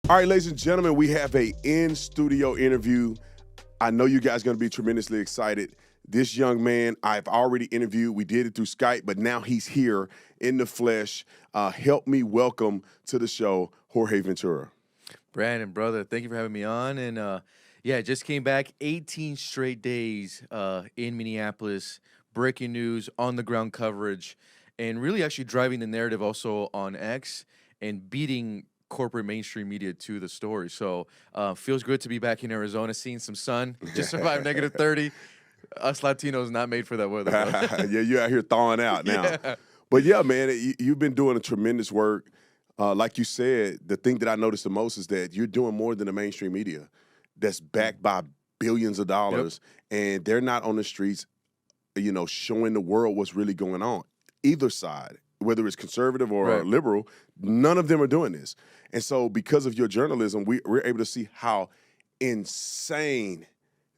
All right, ladies and gentlemen, we have a in-studio interview. I know you guys are going to be tremendously excited. This young man, I've already interviewed. We did it through Skype, but now he's here in the flesh. Help me welcome to the show, Jorge Ventura. Brandon, brother, thank you for having me on. And yeah, just came back 18 straight days in Minneapolis, breaking news, on the ground coverage, and really actually driving the narrative also on X and beating corporate mainstream media to the story. So feels good to be back in Arizona, seeing some sun. Just survived negative 30. Us Latinos not made for that weather, bro. Yeah, you're out here thawing out now. Yeah. But yeah, man, you've been doing a tremendous work. Like you said, the thing that I noticed the most is that you're doing more than the mainstream media that's backed by billions of dollars, and they're not on the streets, showing the world what's really going on. Either side, whether it's conservative or liberal, none of them are doing this. And so because of your journalism, we're able to see how insane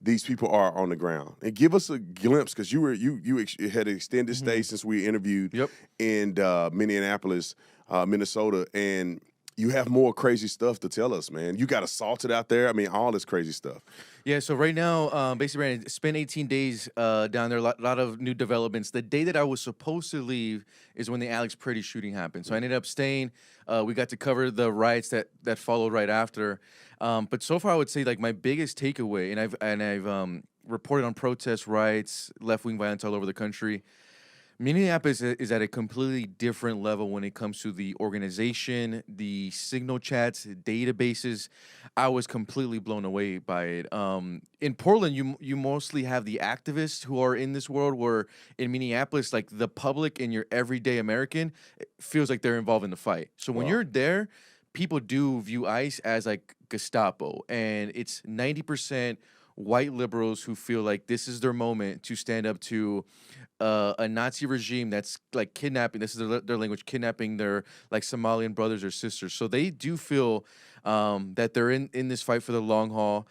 these people are on the ground. And give us a glimpse, because you had an extended stay since we interviewed in Minneapolis, Minnesota, and you have more crazy stuff to tell us, man. You got assaulted out there. I mean, all this crazy stuff. Yeah, so right now, basically, Brandon, spent 18 days down there, a lot of new developments. The day that I was supposed to leave is when the Alex Pretty shooting happened. So I ended up staying. We got to cover the riots that followed right after. But so far, I would say, like, my biggest takeaway, and I've reported on protests, riots, left-wing violence all over the country. Minneapolis is at a completely different level when it comes to the organization, the signal chats, databases. I was completely blown away by it. In Portland, you mostly have the activists who are in this world, where in Minneapolis, like, the public and your everyday American feels like they're involved in the fight. So when you're there, people do view ICE as like Gestapo, and it's 90% white liberals who feel like this is their moment to stand up to a Nazi regime that's like kidnapping. This is their language, kidnapping their like Somalian brothers or sisters. So they do feel that they're in this fight for the long haul.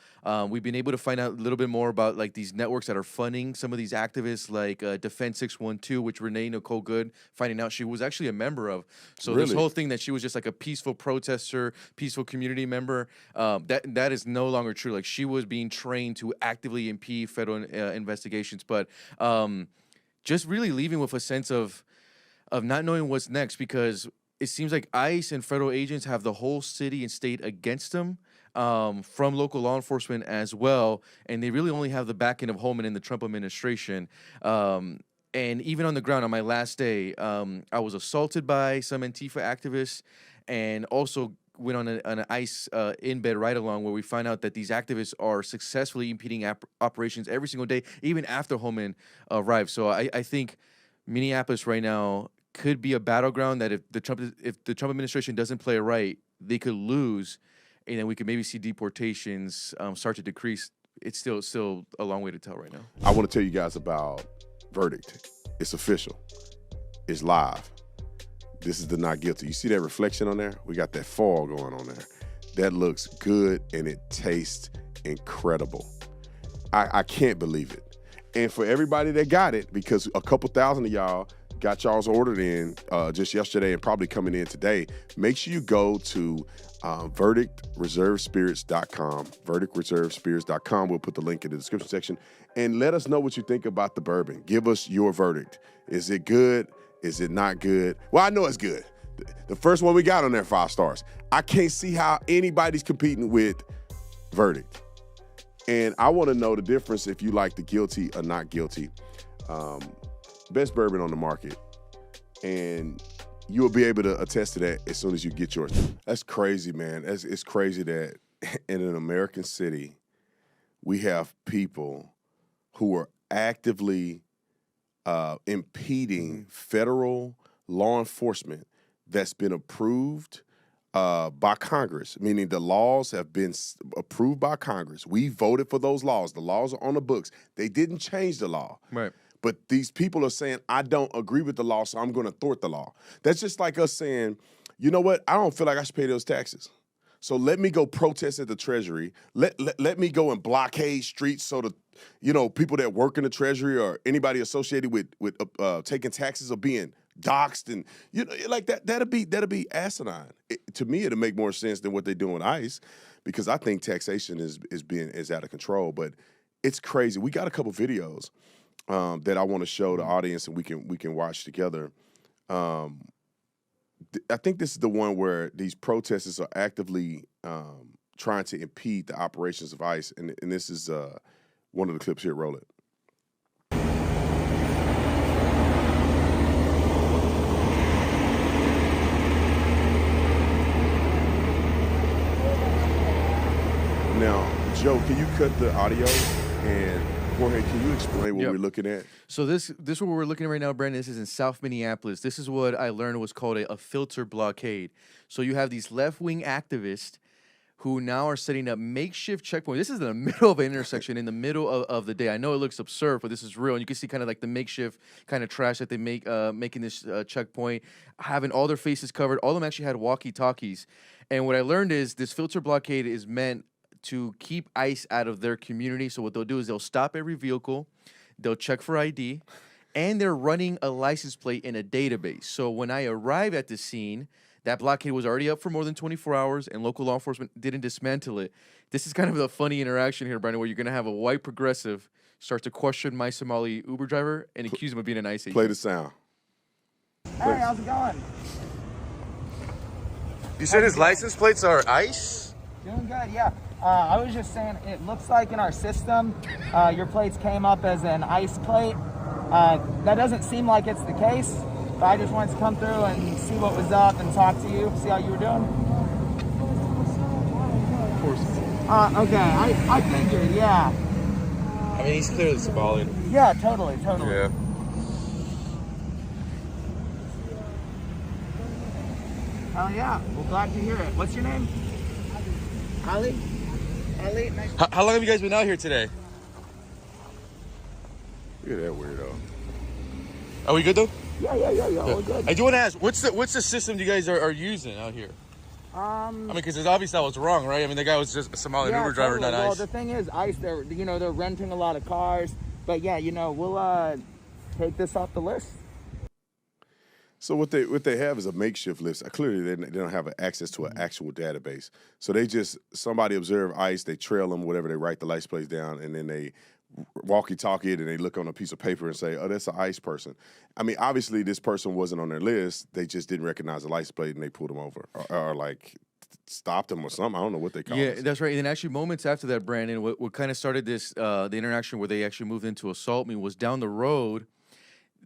We've been able to find out a little bit more about like these networks that are funding some of these activists, like Defense 612, which Renee Nicole Good, finding out she was actually a member of. So this whole thing that she was just like a peaceful protester, peaceful community member, that is no longer true. Like, she was being trained to actively impede federal investigations, but just really leaving with a sense of not knowing what's next, because it seems like ICE and federal agents have the whole city and state against them, from local law enforcement as well, and they really only have the backing of Holman and the Trump administration. And even on the ground, on my last day, I was assaulted by some Antifa activists, and also went on an ICE in-bed ride-along where we find out that these activists are successfully impeding operations every single day, even after Holman arrived. So I think Minneapolis right now could be a battleground that if the Trump administration doesn't play it right, they could lose, and then we could maybe see deportations start to decrease. It's still a long way to tell right now. I want to tell you guys about Verdict. It's official. It's live. This is the not guilty. You see that reflection on there? We got that fall going on there. That looks good, and it tastes incredible. I can't believe it. And for everybody that got it, because a couple thousand of y'all got y'all's ordered in just yesterday and probably coming in today, make sure you go to verdictreservespirits.com, verdictreservespirits.com. We'll put the link in the description section, and let us know what you think about the bourbon. Give us your verdict. Is it good? Is it not good? Well, I know it's good. The first one we got on there, 5 stars. I can't see how anybody's competing with Verdict. And I want to know the difference if you like the guilty or not guilty. Best bourbon on the market. And you will be able to attest to that as soon as you get yours. That's crazy, man. It's crazy that in an American city, we have people who are actively impeding federal law enforcement that's been approved by Congress, meaning the laws have been approved by Congress. We voted for those laws. The laws are on the books. They didn't change the law. Right. But these people are saying, I don't agree with the law, so I'm going to thwart the law. That's just like us saying, you know what? I don't feel like I should pay those taxes. So let me go protest at the Treasury. Let me go and blockade streets so the people that work in the Treasury or anybody associated with taking taxes are being doxxed, and like that'd be asinine. To me, it'll make more sense than what they're doing with ICE, because I think taxation is out of control. But it's crazy. We got a couple videos that I want to show the audience, and we can watch together. I think this is the one where these protesters are actively trying to impede the operations of ICE, and this is one of the clips here. Roll it. Now, Joe, can you cut the audio? And Jorge, can you explain what we're looking at? So this what we're looking at right now, Brandon. This is in South Minneapolis. This is what I learned was called a filter blockade. So you have these left-wing activists who now are setting up makeshift checkpoints. This is in the middle of an intersection, in the middle of the day. I know it looks absurd, but this is real. And you can see kind of like the makeshift kind of trash that they make, making this checkpoint, having all their faces covered. All of them actually had walkie-talkies. And what I learned is this filter blockade is meant to keep ICE out of their community. So what they'll do is they'll stop every vehicle, they'll check for ID, and they're running a license plate in a database. So when I arrive at the scene, that blockade was already up for more than 24 hours, and local law enforcement didn't dismantle it. This is kind of a funny interaction here, Brandon, where you're going to have a white progressive start to question my Somali Uber driver and accuse him of being an ICE agent. Play the sound. Hey, how's it going? You said his license plates are ICE? Doing good, yeah. I was just saying, it looks like in our system, your plates came up as an ICE plate. That doesn't seem like it's the case, but I just wanted to come through and see what was up and talk to you, see how you were doing. Of course. Okay, I figured, yeah. I mean, he's clearly Somali. Yeah, totally. Yeah. Oh yeah, well, glad to hear it. What's your name? Ali? Ali, nice. How long have you guys been out here today? Look at that weirdo. Are we good though? Yeah, all good. I do want to ask, what's the system you guys are using out here? I mean, because it's obvious that was wrong, right? I mean, the guy was just a Somali Uber driver, not ICE. Well, the thing is, ICE, they're renting a lot of cars, but yeah, we'll take this off the list. So what they have is a makeshift list. Clearly, they don't have access to an actual database. So somebody observe ICE, they trail them, whatever, they write the license plates down, and then they walkie-talkie it, and they look on a piece of paper and say, oh, that's an ICE person. I mean, obviously, this person wasn't on their list. They just didn't recognize the license plate, and they pulled them over or like stopped them or something. I don't know what they call it. Yeah, that's right. And then actually moments after that, Brandon, what kind of started this, the interaction where they actually moved into assault me was down the road.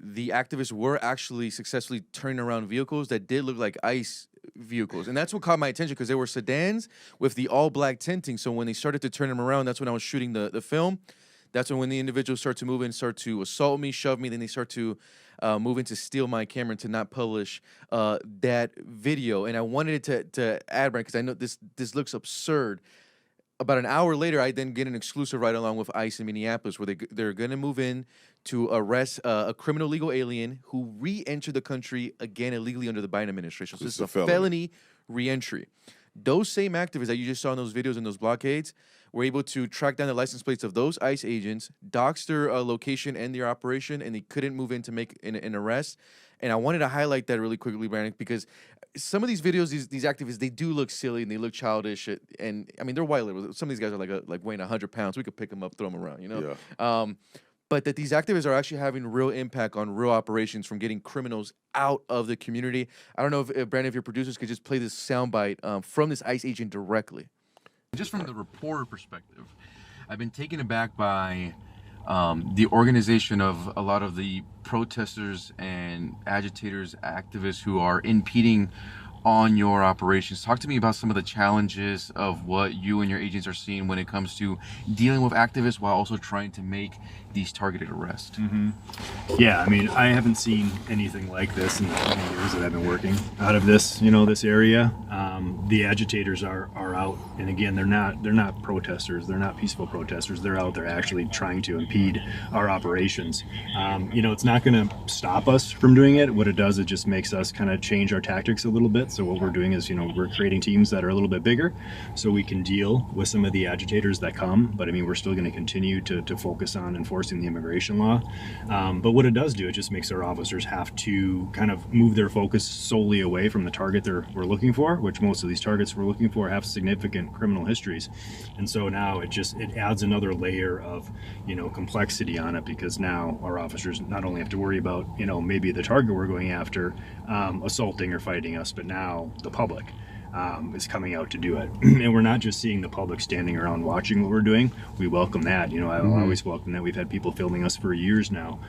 The activists were actually successfully turning around vehicles that did look like ICE vehicles. And that's what caught my attention, because they were sedans with the all-black tinting. So when they started to turn them around, that's when I was shooting the film. That's when the individuals start to move in, start to assault me, shove me. Then they start to move in to steal my camera and to not publish that video. And I wanted it to add, Brandon, because I know this looks absurd. About an hour later, I then get an exclusive right along with ICE in Minneapolis, where they're going to move in to arrest a criminal legal alien who re-entered the country again illegally under the Biden administration. So this is a felony re-entry. Those same activists that you just saw in those videos and those blockades were able to track down the license plates of those ICE agents, dox their location and their operation, and they couldn't move in to make an arrest. And I wanted to highlight that really quickly, Brandon, because some of these videos, these activists, they do look silly and they look childish. And I mean, they're white liberals. Some of these guys are like weighing 100 pounds. We could pick them up, throw them around, Yeah. But that these activists are actually having real impact on real operations from getting criminals out of the community. I don't know if Brandon, if your producers could just play this soundbite from this ICE agent directly. Just from the reporter perspective, I've been taken aback by the organization of a lot of the protesters and agitators, activists who are impeding on your operations. Talk to me about some of the challenges of what you and your agents are seeing when it comes to dealing with activists while also trying to make these targeted arrests. Mm-hmm. Yeah, I mean, I haven't seen anything like this in the 20 years that I've been working out of this, this area. The agitators are out, and again, they're not protesters. They're not peaceful protesters. They're out there actually trying to impede our operations. It's not going to stop us from doing it. What it does, it just makes us kind of change our tactics a little bit. So what we're doing is, we're creating teams that are a little bit bigger, so we can deal with some of the agitators that come. But we're still going to continue to focus on enforcing the immigration law. But what it does do, it just makes our officers have to kind of move their focus solely away from the target we're looking for, which most of these targets we're looking for have significant criminal histories. And so now it adds another layer of, complexity on it, because now our officers not only have to worry about, maybe the target we're going after assaulting or fighting us, but now the public is coming out to do it. And we're not just seeing the public standing around watching what we're doing. We welcome that. I always welcome that. We've had people filming us for years now,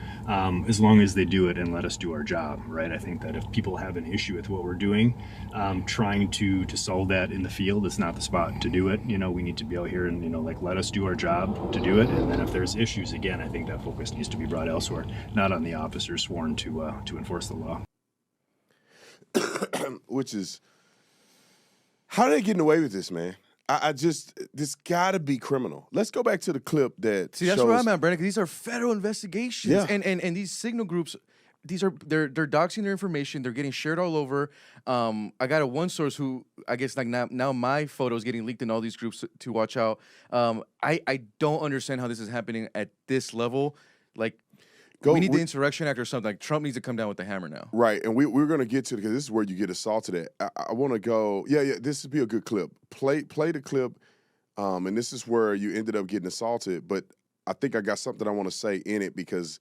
as long as they do it and let us do our job, right? I think that if people have an issue with what we're doing, trying to solve that in the field, it's not the spot to do it. We need to be out here and, let us do our job to do it. And then if there's issues, again, I think that focus needs to be brought elsewhere, not on the officers sworn to enforce the law. Which is, how are they getting away with this, man? This got to be criminal. Let's go back to the clip that See, that's shows, where I'm at, Brandon, 'cause these are federal investigations. Yeah. And these signal groups, they're doxing their information. They're getting shared all over. I got one source who, I guess, like now my photo is getting leaked in all these groups to watch out. I don't understand how this is happening at this level. Like, we need the Insurrection Act or something. Like, Trump needs to come down with the hammer now. Right, and we're going to get to it, because this is where you get assaulted at. I want to go, this would be a good clip. Play the clip, and this is where you ended up getting assaulted, but I think I got something I want to say in it, because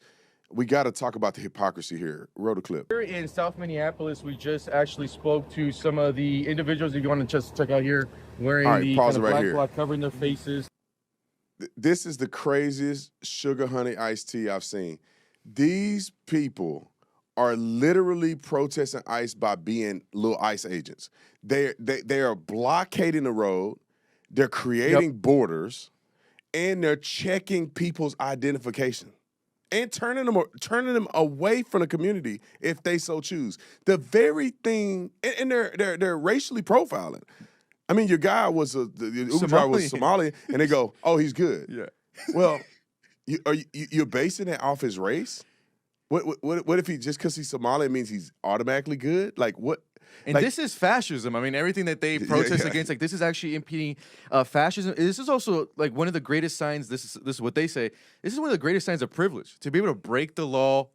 we got to talk about the hypocrisy here. Roll the clip. Here in South Minneapolis, we just actually spoke to some of the individuals, if you want to just check out here, wearing the pause kind it of right black here. cloth covering their faces. This is the craziest sugar honey iced tea I've seen. These people are literally protesting ICE by being little ICE agents. They are blockading the road. They're creating borders, and they're checking people's identification and turning them away from the community if they so choose. The very thing, and they're racially profiling. I mean, your guy was the Uber driver was Somali, and they go, "Oh, he's good." Yeah. Well, you're basing it off his race? What if he, just because he's Somali, means he's automatically good? Like, what? And like, this is fascism. I mean, everything that they protest against, like, this is actually impeding fascism. This is also, like, one of the greatest signs. This is what they say. This is one of the greatest signs of privilege, to be able to break the law,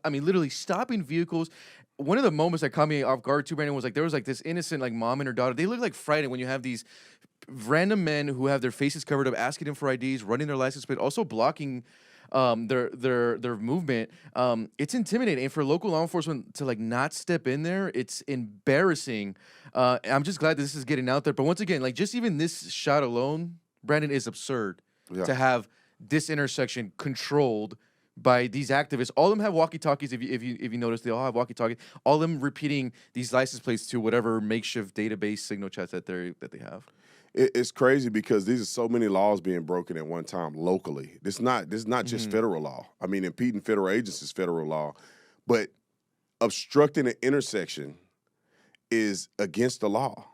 literally stopping vehicles. One of the moments that caught me off guard too, Brandon, was like there was like this innocent like mom and her daughter. They look like frightened when you have these random men who have their faces covered up, asking them for IDs, running their license plate, also blocking their movement. It's intimidating, and for local law enforcement to like not step in there, it's embarrassing. I'm just glad that this is getting out there. But once again, like just even this shot alone, Brandon, is absurd to have this intersection controlled by these activists. All of them have walkie-talkies. If you notice, they all have walkie-talkies. All of them repeating these license plates to whatever makeshift database signal chats that they have. It's crazy because these are so many laws being broken at one time locally. This is not just federal law. I mean, impeding federal agents is federal law, but obstructing an intersection is against the law.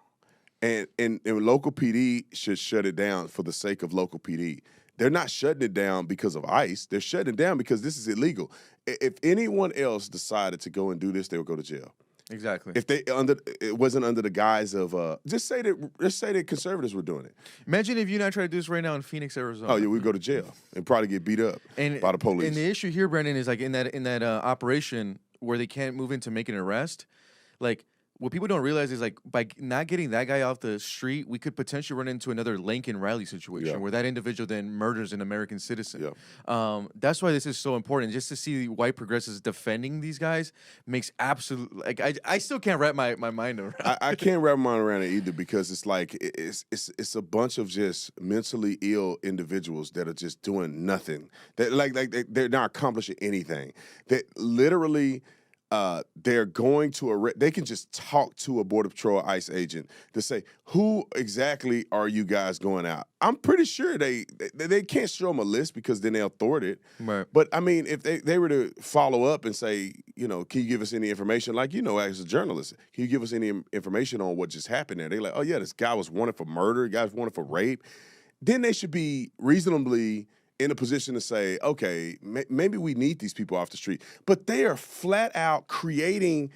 And local PD should shut it down for the sake of local PD. They're not shutting it down because of ICE. They're shutting it down because this is illegal. If anyone else decided to go and do this, they would go to jail. Exactly. If it wasn't under the guise of just say that conservatives were doing it. Imagine if you and I try to do this right now in Phoenix, Arizona. Oh yeah, we'd go to jail and probably get beat up by the police. And the issue here, Brendan, is like in that operation where they can't move in to make an arrest, like. What people don't realize is, like, by not getting that guy off the street, we could potentially run into another Lincoln Riley situation where that individual then murders an American citizen. Yeah. That's why this is so important. Just to see white progressives defending these guys makes absolute, like, I still can't wrap my mind around it. I can't wrap my mind around it either, because it's like it's a bunch of just mentally ill individuals that are just doing nothing. That like they're not accomplishing anything. That literally. they're going to arrest. They can just talk to a Border Patrol ICE agent to say, who exactly are you guys going out? I'm pretty sure they can't show them a list because then they'll thwart it. Right. But I mean, if they were to follow up and say, you know, can you give us any information? Like, you know, as a journalist, can you give us any information on what just happened there? They're like, oh yeah, this guy was wanted for murder, guy was wanted for rape. Then they should be reasonably in a position to say, okay, maybe we need these people off the street. But they are flat out creating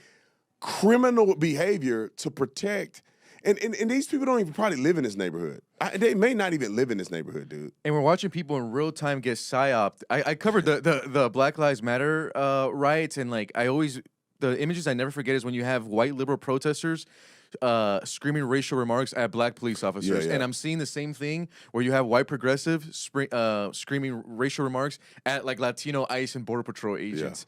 criminal behavior to protect. And these people don't even probably live in this neighborhood. They may not even live in this neighborhood, dude. And we're watching people in real time get psyoped. I covered the Black Lives Matter riots, and like the images I never forget is when you have white liberal protesters screaming racial remarks at black police officers. Yeah. And I'm seeing the same thing where you have white progressive screaming racial remarks at like Latino ICE and Border Patrol agents.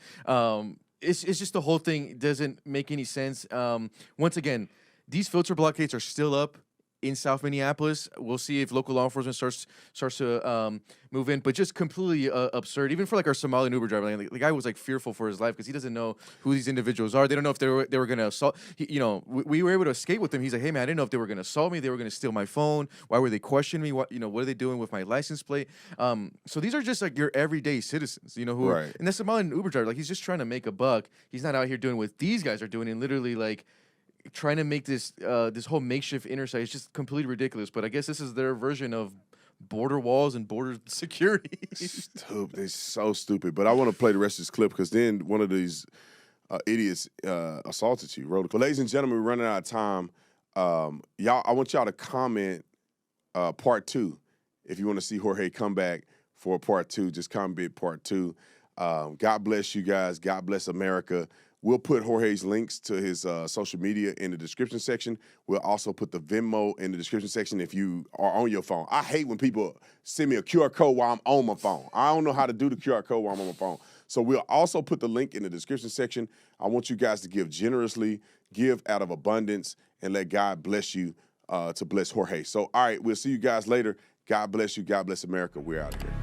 It's just the whole thing doesn't make any sense. Once again, these filter blockades are still up in South Minneapolis. We'll see if local law enforcement starts to move in, but just completely absurd. Even for like our Somalian Uber driver, like, the guy was like fearful for his life because he doesn't know who these individuals are. They don't know if they were going to assault. We were able to escape with him. He's like, hey man, I didn't know if they were going to assault me. They were going to steal my phone. Why were they questioning me? What are they doing with my license plate? So these are just like your everyday citizens, who Right. and that Somalian Uber driver, like he's just trying to make a buck. He's not out here doing what these guys are doing and literally like trying to make this this whole makeshift interstate. It's just completely ridiculous. But I guess this is their version of border walls and border security. Stupid. They're so stupid. But I want to play the rest of this clip because then one of these idiots assaulted you. Ladies and gentlemen, we're running out of time. I want y'all to comment part 2. If you want to see Jorge come back for part 2, just comment part 2. God bless you guys. God bless America. We'll put Jorge's links to his social media in the description section. We'll also put the Venmo in the description section if you are on your phone. I hate when people send me a QR code while I'm on my phone. I don't know how to do the QR code while I'm on my phone. So we'll also put the link in the description section. I want you guys to give generously, give out of abundance, and let God bless you to bless Jorge. So, all right, we'll see you guys later. God bless you. God bless America. We're out of here.